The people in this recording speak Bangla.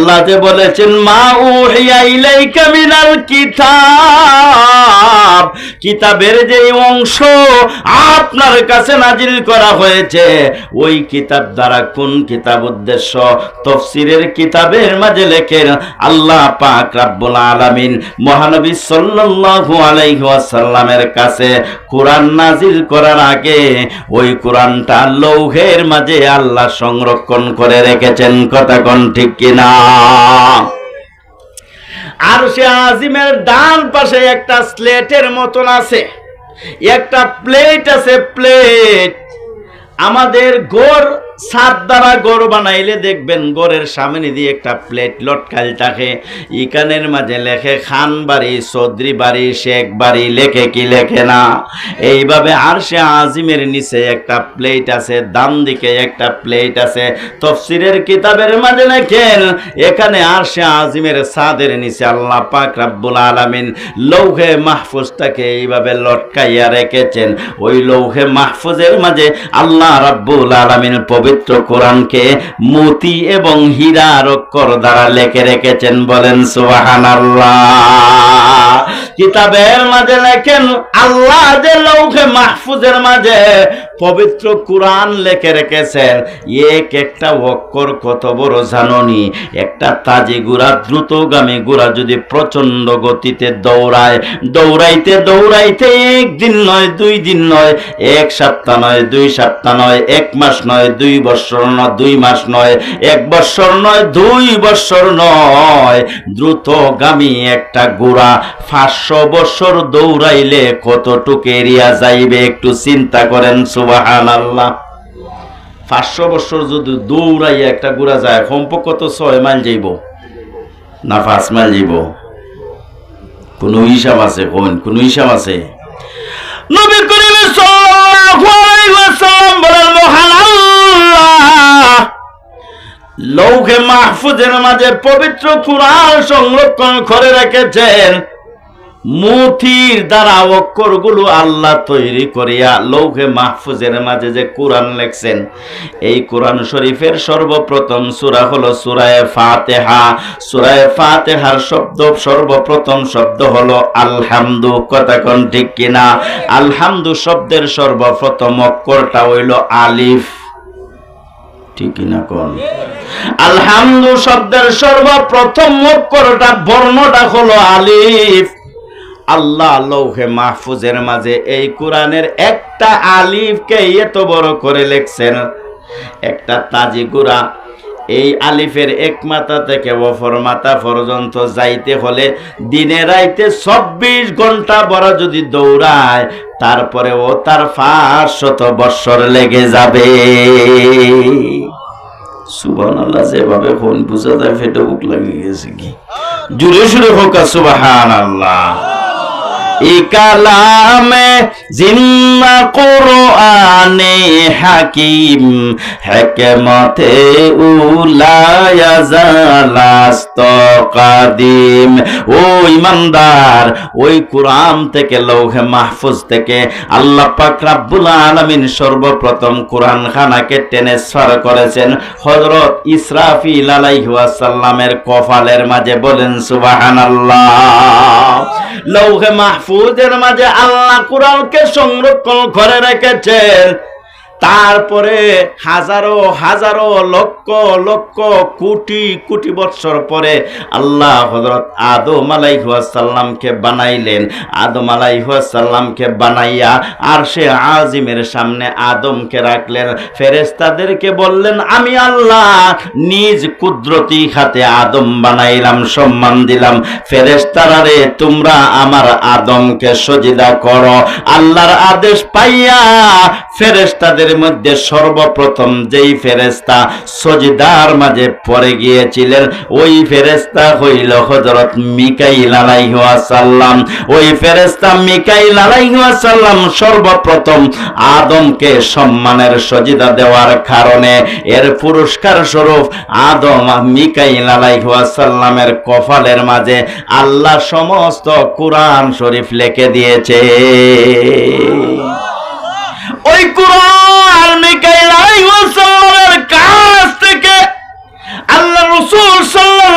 আল্লাহ যে বলেছেন মা উহিয়া ইলাইকা মিনাল কিতাব, কিতাবের যে অংশ আপনার কাছে নাজিল করা হয়েছে ওই কিতাব দ্বারা কোন কিতাব উদ্দেশ্য? তাফসীরের কিতাবের মাঝে লেখেন আল্লাহ পাক রব্বুল আলামিন মহানবী সাল্লাল্লাহু আলাইহি ওয়াসাল্লামের কাছে কোরআন নাজিল করার আগে ওই কোরআনটা লৌহের মাঝে আল্লাহ সংরক্ষণ করে রেখেছেন। কথা কোন ঠিক কিনা? আরশে আজিমের ডান পাশে একটা স্লেটের মতন আছে, একটা প্লেট আছে, প্লেট। আমাদের গোর ছাদ দ্বারা গোর বানাইলে দেখবেন গোরের সামনে দিয়ে একটা প্লেট লটকাল থাকে, ইকানের মাঝে লেখে খান বাড়ি, চৌধুরী বাড়ি, শেখ বাড়ি, লেখে কি লেখে না। এইভাবে আরশে আজিমের নিচে একটা প্লেট আছে, ডান দিকে একটা প্লেট আছে। তাফসীরের কিতাবের মাঝে লেখেন এখানে আরশে আজিমের ছাদের নিচে আল্লাহ পাক রব্বুল আলামিন লৌহে মাহফুজটাকে এইভাবে লটকাইয়া রেখেছেন। ওই লৌহে মাহফুজের মাঝে আল্লাহ রব্বুল আলামিন পবিত্র কোরআনকে মতি এবং হীরার অক্ষর দ্বারা লিখে রেখেছেন। বলেন সুবহানাল্লাহ। কিতাবের মাঝে লেখেন আল্লাহ যে লৌহে মাহফুজের মাঝে পবিত্র কোরআন লিখে রেখেছেন, এক একটা অক্ষর কত বড় জাননি? একটা তাজি ঘোড়া, দ্রুতগামী ঘোড়া যদি প্রচন্ড গতিতে দৌড়ায়, দৌড়াইতে দৌড়াইতে একদিন নয়, 2 দিন নয়, 1 সপ্তাহ নয়, 2 সপ্তাহ নয়, 1 মাস নয়, 2 বছর নয়, 2 মাস নয়, 1 বছর নয়, 2 বছর নয়, দ্রুতগামী একটা ঘোড়া 500 বছর দৌড়াইলে কতটুকু এরিয়া যাইবে একটু চিন্তা করেন। সুবহানাল্লাহ। 500 বছর যদি দৌড়াইয়া একটা ঘোড়া যায় কমপক্ষে তো 6 মাইল যাইব না 5 মাইল যাইব? কোন হিসাব আছে? কোন হিসাব আছে? নবী করিম সাল্লাল্লাহু আলাইহি ওয়াসাল্লাম বলেন মহান আল্লাহ লৌহে মাহফুজের মাঝে পবিত্র কোরআন সংরক্ষণ করে রেখেছেন। মুথির দ্বারা অক্ষরগুলো আল্লাহ তৈরি করিয়া লৌহে মাহফুজের মাঝে যে কোরআন লেখছেন, এই কোরআন শরীফের সর্বপ্রথম সূরা হলো সূরায়ে ফাতিহা। সূরায়ে ফাতিহার সর্বপ্রথম শব্দ হলো আলহামদু। কথা কোন ঠিক কিনা? আলহামদু শব্দের সর্বপ্রথম অক্ষরটা হইল আলিফ। ঠিক কিনা কোন? আলহামদু শব্দের সর্বপ্রথম অক্ষরটা বর্ণটা হলো আলিফ। আল্লাহ লৌহে মাহফুজের মাঝে এই কোরআনের একটা আলিফকে এত বড় করে লিখছেন। একটা তাজি ঘোড়া এই আলিফের এক মাথা থেকে অপর মাথা পর্যন্ত যাইতে হলে দিনে রাইতে 24 ঘন্টা বড় যদি দৌড়ায় তারপরে ও তার 500 বছর লেগে যাবে। সুবহানাল্লাহ। যেভাবে ফোন বুঝা যায় ফেটে বুক লাগিয়ে গেছে কি? জুড়ে সুরে হোক সুবহানাল্লাহ। কালামে জিন্না কোরআনে হাকিম হিকমতে উলায়া জালাস্ত কাদিম। ও ইমানদার, ওই কোরআন থেকে লৌহে মাহফুজ থেকে আল্লাহ পাক রব্বুল আলামিন সর্বপ্রথম কোরআন খানাকে ট্রান্সফার করেছেন হযরত ইসরাফিল আলাইহিস সালামের কপালের মাঝে। বলেন সুবহানাল্লাহ। লৌহে মাহফুজের মাঝে আল্লাহ কোরআনকে সংরক্ষণ করে রেখেছেন। তারপরে হাজারো হাজারো লক্ষ লক্ষ কোটি কোটি বছর পরে আল্লাহ হযরত আদম আলাইহিস সালামকে বানাইলেন। আদম আলাইহিস সালামকে বানাইয়া আরশে আজিমের সামনে আদমকে রাখলেন। ফেরেশতাদেরকে বললেন আমি আল্লাহ নিজ কুদরতি হাতে আদম বানাইলাম, সম্মান দিলাম। ফেরেশতারা রে তোমরা আমার আদমকে সজদা করো। আল্লাহর আদেশ পাইয়া ফেরেশতাদের মধ্যে সর্বপ্রথম যেই ফেরেশতা সজদার মাঝে পড়ে গিয়েছিলেন ওই ফেরেশতা হইল হযরত মিকাইল আলাইহিস সালাম। ওই ফেরেশতা মিকাইল আলাইহিস সালাম সর্বপ্রথম আদমকে সম্মানের সজদা দেওয়ার কারণে এর পুরস্কার স্বরূপ আদম মিকাইল আলাইহিস সালামের কপালের মাঝে আল্লাহ সমস্ত কোরআন শরীফ লিখে দিয়েছে। ওই কোরআন মিকাইল আলাইহিস সালামের কাছ থেকে আল্লাহ রাসূল সাল্লাল্লাহু